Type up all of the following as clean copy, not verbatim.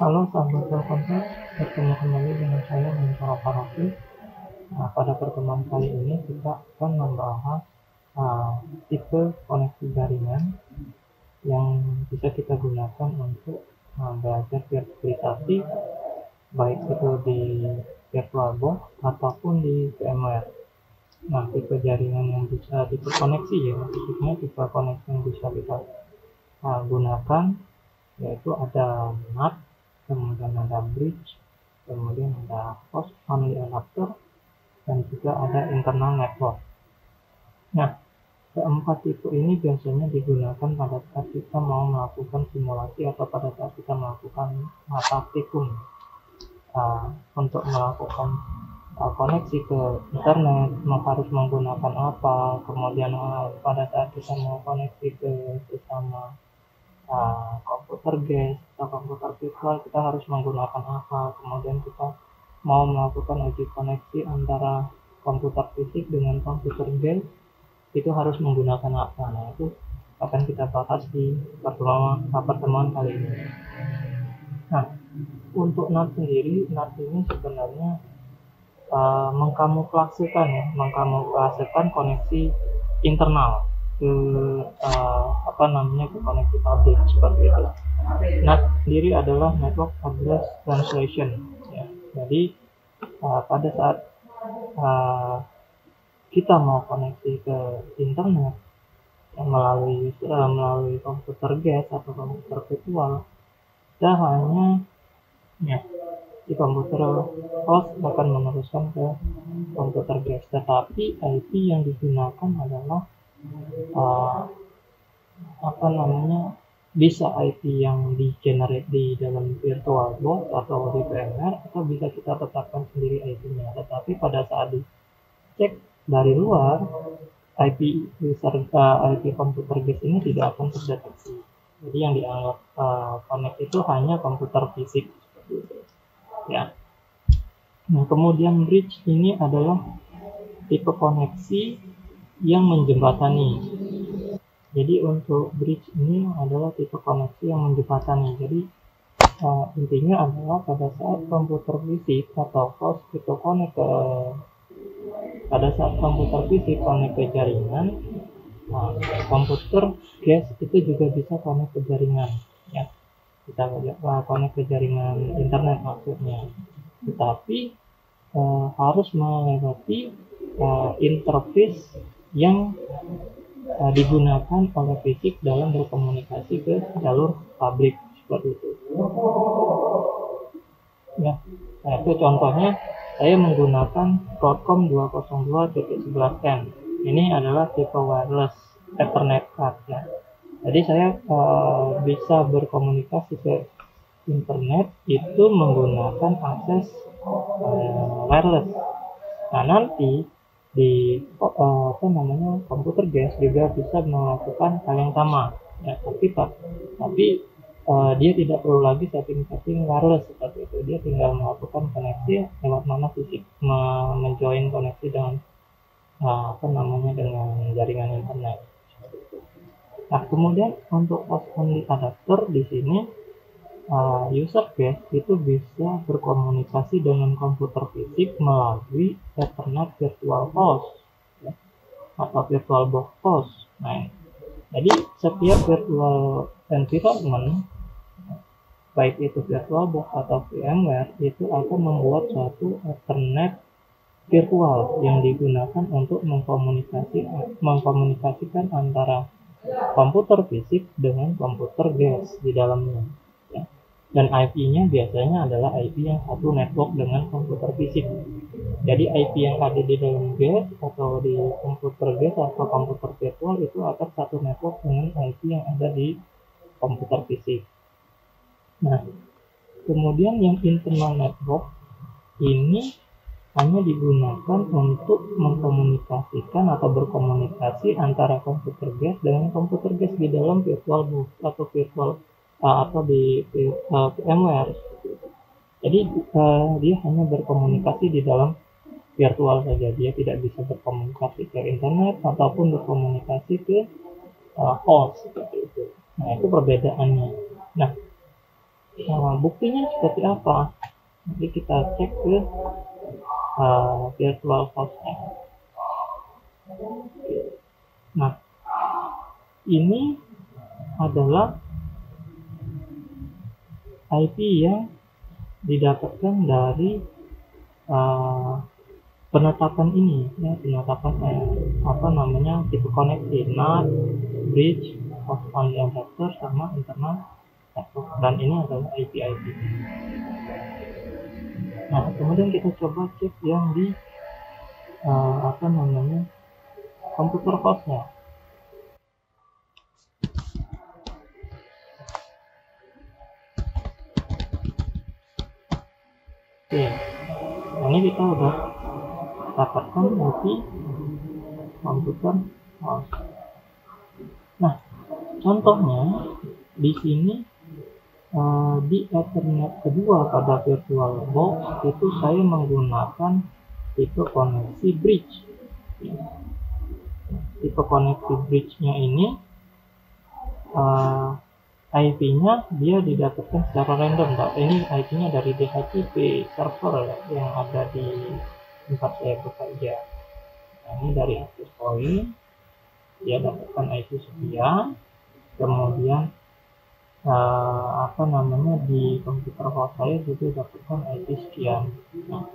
Halo sahabat Telkomsel, bertemu kembali dengan saya Muntara Paroki. Pada pertemuan kali ini kita akan membahas tipe koneksi jaringan yang bisa kita gunakan untuk belajar virtualisasi, baik itu di VirtualBox ataupun di VMware. Nah, tipe jaringan yang bisa tipe koneksi ya, maksudnya tipe koneksi yang bisa kita gunakan yaitu ada NAT, kemudian ada bridge, kemudian ada host only adapter, dan juga ada internal network. Nah, keempat tipe ini biasanya digunakan pada saat kita mau melakukan simulasi atau pada saat kita melakukan praktikum untuk melakukan koneksi ke internet, harus menggunakan apa, kemudian pada saat kita mau koneksi ke sesama komputer guest atau komputer virtual kita harus menggunakan apa, kemudian kita mau melakukan uji koneksi antara komputer fisik dengan komputer guest itu harus menggunakan apa. Nah, itu akan kita bahas di pertemuan kali ini. Nah, untuk NAT sendiri, NAT ini sebenarnya mengkamuflasekan koneksi internal ke ke koneksi publik seperti itu. NAT sendiri adalah Network Address Translation ya. Jadi pada saat kita mau koneksi ke internet melalui komputer guest atau komputer virtual, kita hanya di komputer host akan meneruskan ke komputer guest, tetapi IP yang digunakan adalah bisa IP yang di-generate di dalam VirtualBox atau di VMware, atau bisa kita tetapkan sendiri IP-nya. Tetapi pada saat dicek dari luar, IP komputer guest ini tidak akan terdeteksi. Jadi yang dianggap connect itu hanya komputer fisik seperti itu. Ya. Nah, kemudian bridge ini adalah tipe koneksi yang menjembatani. Jadi untuk bridge ini adalah tipe koneksi yang menjembatani. Jadi intinya adalah pada saat komputer fisik atau host itu connect ke jaringan, komputer guest itu juga bisa connect ke jaringan ya. Kita connect ke jaringan internet maksudnya. Tetapi harus melewati interface yang digunakan oleh fisik dalam berkomunikasi ke jalur publik seperti itu. Ya, nah itu contohnya saya menggunakan Broadcom 202.11n. Ini adalah tipe wireless Ethernet card ya. Jadi saya bisa berkomunikasi ke internet itu menggunakan akses wireless. Nah, nanti di komputer guest juga bisa melakukan hal yang sama ya, tapi dia tidak perlu lagi setting wireless seperti itu. Dia tinggal melakukan koneksi lewat mana fisik, menjoin koneksi dengan dengan jaringan internet. Nah, kemudian untuk host only adapter di sini user guest itu bisa berkomunikasi dengan komputer fisik melalui Ethernet virtual host ya, atau VirtualBox host. Nah, jadi setiap virtual environment baik itu VirtualBox atau VMware itu akan membuat suatu Ethernet virtual yang digunakan untuk mengkomunikasikan antara komputer fisik dengan komputer guest di dalamnya ya. Dan IP-nya biasanya adalah IP yang satu network dengan komputer fisik. Jadi IP yang ada di dalam guest atau di komputer guest atau komputer virtual itu akan satu network dengan IP yang ada di komputer fisik. Nah, kemudian yang internal network ini hanya digunakan untuk mengkomunikasikan atau berkomunikasi antara komputer guest dengan komputer guest di dalam VirtualBox atau atau di VMware. Jadi dia hanya berkomunikasi di dalam virtual saja, dia tidak bisa berkomunikasi ke internet ataupun berkomunikasi ke host seperti itu. Nah, itu perbedaannya. Nah, Buktinya seperti apa? Nanti kita cek ke virtual hostnya. Nah, ini adalah IP yang didapatkan dari penetapan ini, ya, penetapan tipe koneksi NAT, bridge, host only adapter, sama internal network, dan ini adalah IP. Nah, kemudian kita coba cek yang di komputer hostnya. Oke, nah ini kita udah dapatkan IP komputer host. Nah, contohnya di sini di Ethernet kedua pada VirtualBox itu saya menggunakan tipe koneksi bridge. Tipe koneksi bridge-nya ini IP-nya dia didapatkan secara random. Ini IP-nya dari DHCP server yang ada di tempat saya bekerja. Nah, ini dari access point dia dapatkan IP sekian, kemudian di komputer host saya juga dapatkan IP sekian. Nah,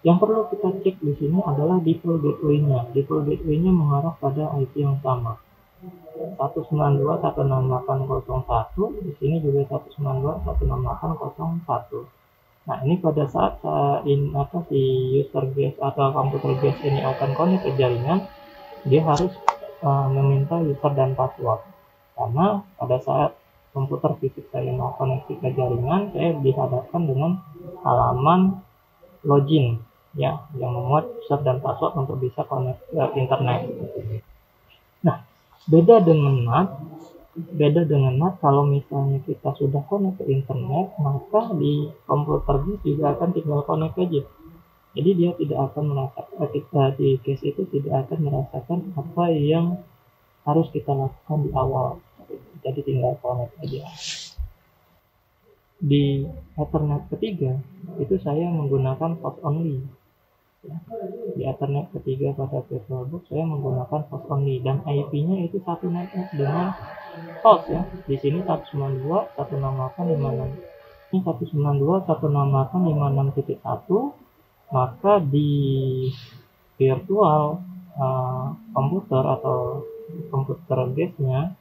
yang perlu kita cek di sini adalah default gateway-nya. Default gateway-nya mengarah pada IP yang sama. 192.168.01, di sini juga 192.168.01. Nah, ini pada saat si user guest atau komputer guest ini akan connect ke jaringan, dia harus meminta user dan password. Karena pada saat komputer fisik saya mau koneksi ke jaringan, saya dihadapkan dengan halaman login, ya, yang memuat user dan password untuk bisa connect ke internet. Nah, beda dengan NAT, kalau misalnya kita sudah connect ke internet, maka di komputer juga akan tinggal connect aja. Jadi dia tidak akan merasakan, di case itu tidak akan merasakan apa yang harus kita lakukan di awal. Jadi tinggal connect aja. Di Ethernet ketiga itu saya menggunakan host only. Di Ethernet ketiga pada VirtualBox saya menggunakan host only, dan IP-nya itu satu network dengan host, ya. Di sini 192.168.56. Ini 192.168.56.1. Maka di virtual komputer atau komputer guest-nya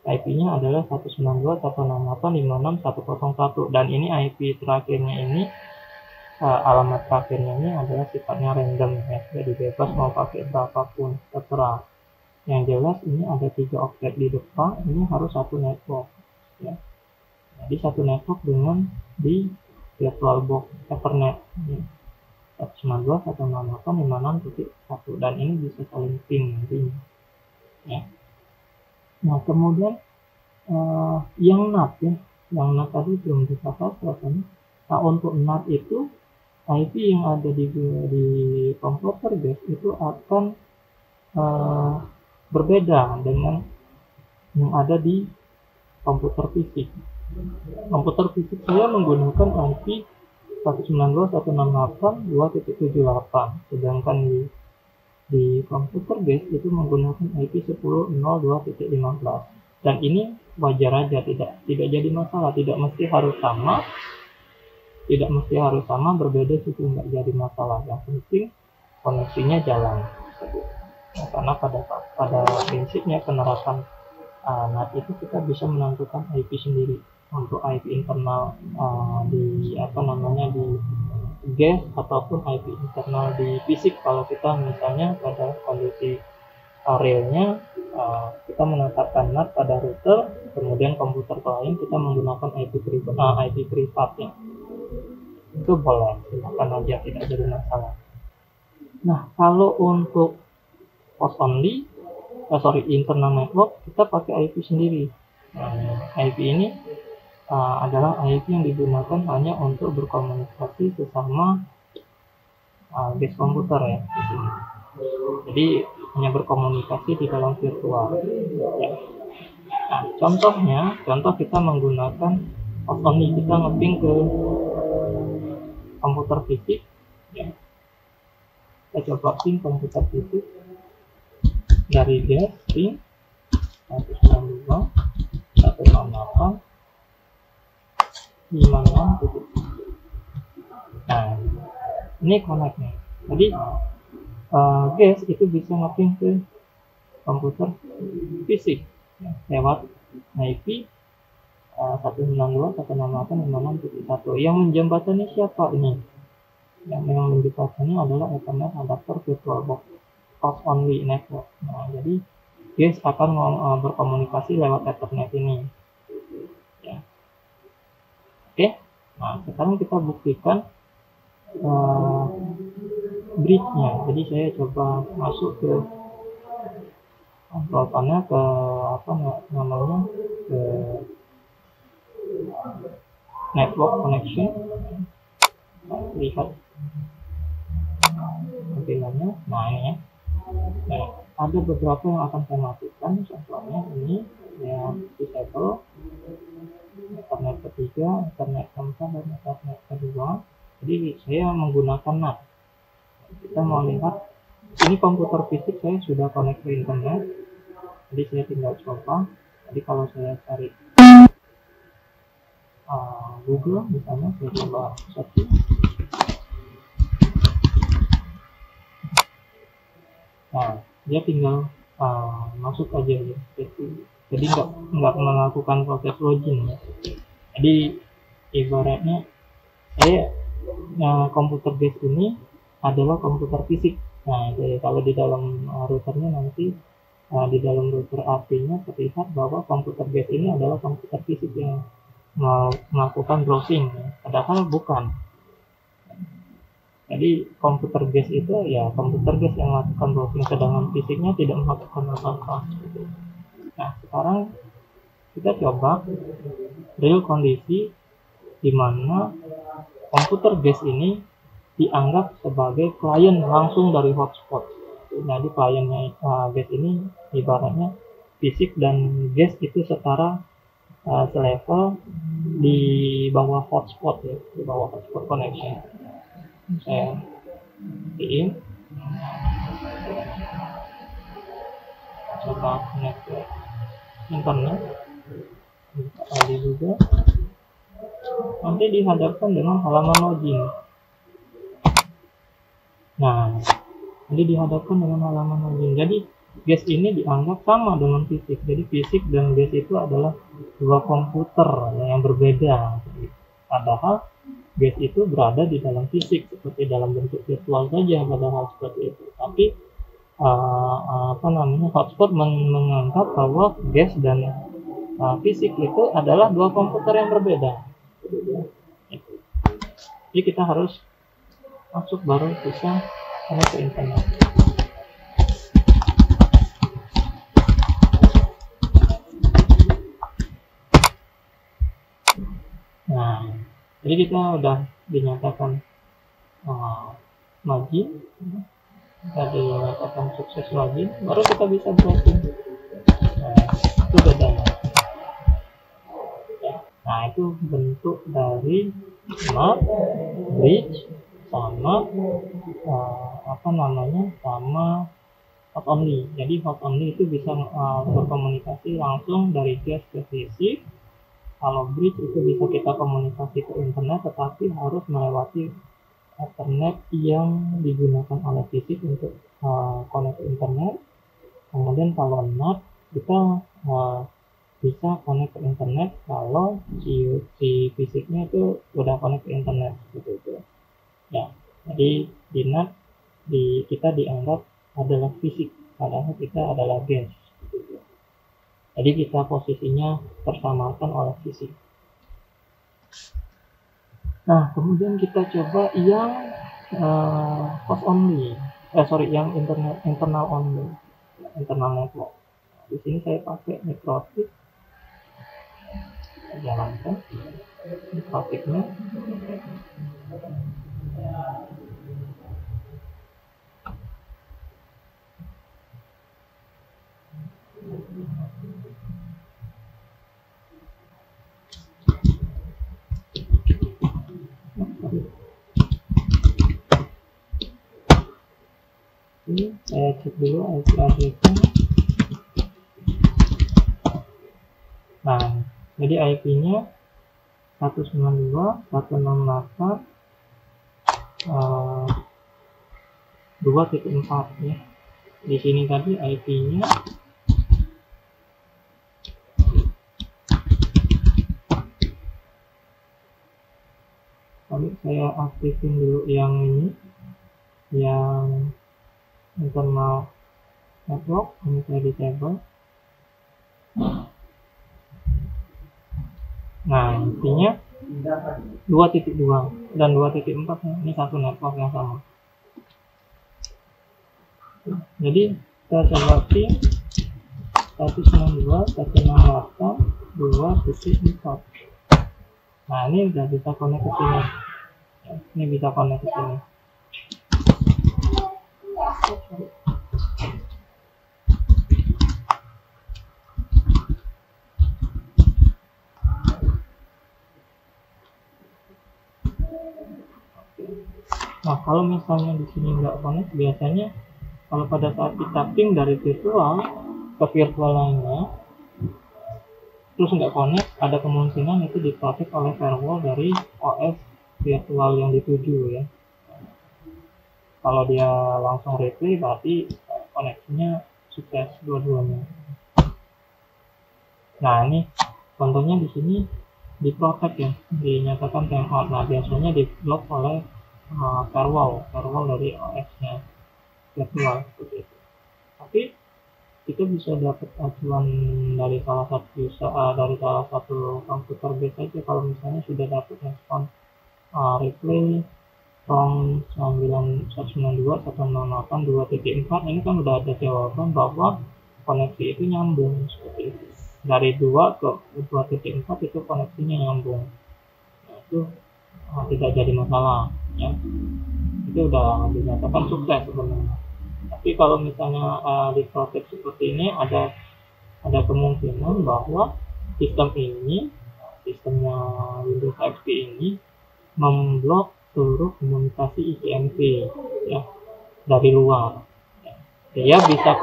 IP-nya adalah 192.168.56.101, dan ini IP terakhirnya ini alamat terakhirnya ini adalah sifatnya random, ya, jadi bebas mau pakai berapapun terserah. Yang jelas ini ada 3 objek di depan, ini harus satu network, ya. Jadi satu network dengan di VirtualBox Ethernet, ya. 192.168.56.1, dan ini bisa saling ping nantinya, ya. Nah, kemudian yang NAT, ya, yang NAT tadi belum dibahas rasanya. Nah, untuk NAT itu IP yang ada di komputer guys itu akan berbeda dengan yang ada di komputer fisik. Komputer fisik saya menggunakan IP 192.168.2.78, sedangkan di komputer guys itu menggunakan IP 10.02.15. Dan ini wajar aja, tidak jadi masalah, tidak mesti harus sama, berbeda itu nggak jadi masalah. Yang penting koneksinya jalan. Nah, karena pada prinsipnya penerapan NAT itu kita bisa menentukan IP sendiri. Untuk IP internal di guest ataupun IP internal di fisik, kalau kita misalnya pada kondisi realnya kita menetapkan NAT pada router, kemudian komputer lain kita menggunakan IP privatnya, itu boleh, silakan aja, tidak jadi masalah. Nah, kalau untuk host only, internal network, kita pakai IP sendiri. IP ini adalah IP yang digunakan hanya untuk berkomunikasi sesama guest komputer, ya. Jadi hanya berkomunikasi di dalam virtual, ya. Nah, contoh kita menggunakan host only, kita nge-ping ke komputer fisik ya. Kita coba ping komputer fisik dari guest ping 192.168.56. Nah, ini connect nih. Jadi guest itu bisa nge-ping ke komputer fisik ya, lewat IP 192.168.56.1. Yang menjembatani siapa ini? Yang memang menjembatani adalah Ethernet adapter VirtualBox host only network. Nah, jadi guest akan berkomunikasi lewat Ethernet ini ya. Oke, nah sekarang kita buktikan bridge-nya. Jadi saya coba masuk ke control panel, ke apa namanya, ke network connection. Lihat tampilannya. Nah ini ya. Nah, ada beberapa yang akan saya matikan. Contohnya ini ya, disable Ethernet ketiga, Ethernet keempat, dan Ethernet kedua. Jadi saya menggunakan NAT. Kita mau lihat ini komputer fisik saya sudah connect ke internet. Jadi saya tinggal coba. Jadi kalau saya cari Google misalnya, saya coba searching. Nah, dia tinggal masuk aja ya. Jadi nggak melakukan proses login ya. Jadi ibaratnya saya komputer base ini adalah komputer fisik. Nah, jadi kalau di dalam routernya nanti di dalam router AP-nya terlihat bahwa komputer base ini adalah komputer fisik yang melakukan browsing, padahal bukan. Jadi komputer base itu ya komputer base yang melakukan browsing, sedangkan fisiknya tidak melakukan apa-apa. Nah, sekarang kita coba real kondisi di mana komputer base ini dianggap sebagai klien langsung dari hotspot. Jadi kliennya base ini ibaratnya fisik dan guest itu setara, selevel di bawah hotspot ya, di bawah hotspot connection. Saya in coba connect ke internet, tadi juga nanti dihadapkan dengan halaman login. Nah, jadi dihadapkan dengan halaman login. Jadi guest ini dianggap sama dengan fisik. Jadi fisik dan guest itu adalah dua komputer yang berbeda. Padahal guest itu berada di dalam fisik seperti dalam bentuk virtual saja, padahal seperti itu. Tapi hotspot menganggap bahwa guest dan fisik itu adalah dua komputer yang berbeda. Jadi kita harus masuk baru bisa connect ke internet. Nah, jadi kita udah dinyatakan login, kita dinyatakan sukses login, baru kita bisa browsing. Nah, itu bedanya. Nah, itu bentuk dari map, bridge, sama sama hot only. Jadi hot only itu bisa berkomunikasi langsung dari guest ke fisik. Kalau bridge itu bisa kita komunikasi ke internet, tetapi harus melewati Ethernet yang digunakan oleh fisik untuk connect ke internet. Kemudian kalau NAT kita bisa connect ke internet kalau si fisiknya itu udah connect ke internet gitu ya. Jadi di NAT kita dianggap adalah fisik, padahal kita adalah guest gitu. Jadi kita posisinya tersamakan oleh fisik. Nah, kemudian kita coba yang host only, yang internal only, internal network. Di sini saya pakai Microtik, jalankan Microtiknya. Oke, saya cek dulu IP address-nya. Nah, jadi IP-nya 192.168 ya. Di sini tadi IP-nya saya aktifin dulu yang ini, yang internal network. Ini saya disable. Nah, intinya 2.2 dan 2.4 ini satu network yang sama. Jadi kita coba pin 192.168.2.4. Nah, ini udah bisa connect ke sini. Ini bisa connect ke sini. Nah, kalau misalnya di sini nggak connect, biasanya kalau pada saat kita ping dari virtual ke virtual lainnya terus nggak connect, ada kemungkinan itu diprotek oleh firewall dari OS virtual yang dituju ya. Kalau dia langsung replay berarti koneksinya sukses dua-duanya. Nah, ini contohnya di sini diprotek ya, dinyatakan timeout. Nah, biasanya diblok oleh firewall dari OS-nya virtual seperti itu. Tapi kita bisa dapat acuan dari salah satu komputer base aja kalau misalnya sudah dapat respon replay from 192.168.2.4. ini kan udah ada jawaban bahwa koneksi itu nyambung seperti itu. Dari 2 ke 2.4 itu koneksinya nyambung. Nah, itu tidak jadi masalah ya. Itu udah dinyatakan sukses sebenarnya. Tapi kalau misalnya diprotek seperti ini, ada kemungkinan bahwa sistemnya Windows XP ini memblok seluruh komunikasi ICMP ya dari luar. Dia bisa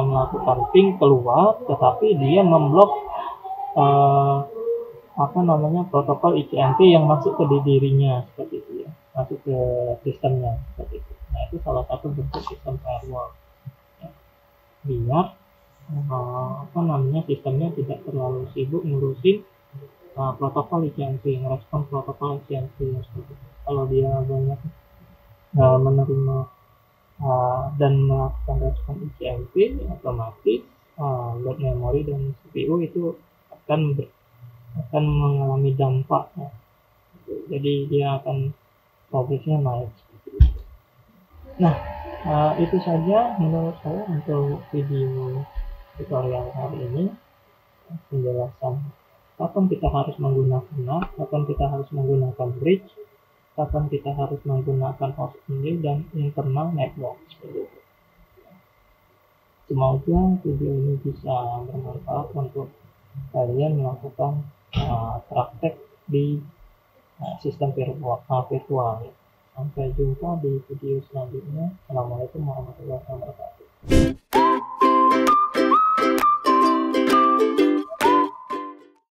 melakukan ping keluar, tetapi dia memblok protokol ICMP yang masuk ke dirinya seperti itu ya, masuk ke sistemnya seperti itu. Nah, itu salah satu bentuk sistem firewall ya. Biar sistemnya tidak terlalu sibuk ngurusin protokol ICMP, merespon protokol ICMP seperti itu. Kalau dia banyak menerima dan melakukan respon ICMP, otomatis load memori dan CPU itu akan mengalami dampak ya. Jadi dia akan progresnya naik. Nah, itu saja menurut saya untuk video tutorial hari ini, penjelasan kapan kita harus menggunakan NAT, kapan kita harus menggunakan bridge, kapan kita harus menggunakan host sendiri dan internal network seperti itu. Semoga video ini bisa bermanfaat untuk kalian melakukan praktek di sistem virtual. Sampai jumpa di video selanjutnya. Assalamualaikum warahmatullahi wabarakatuh.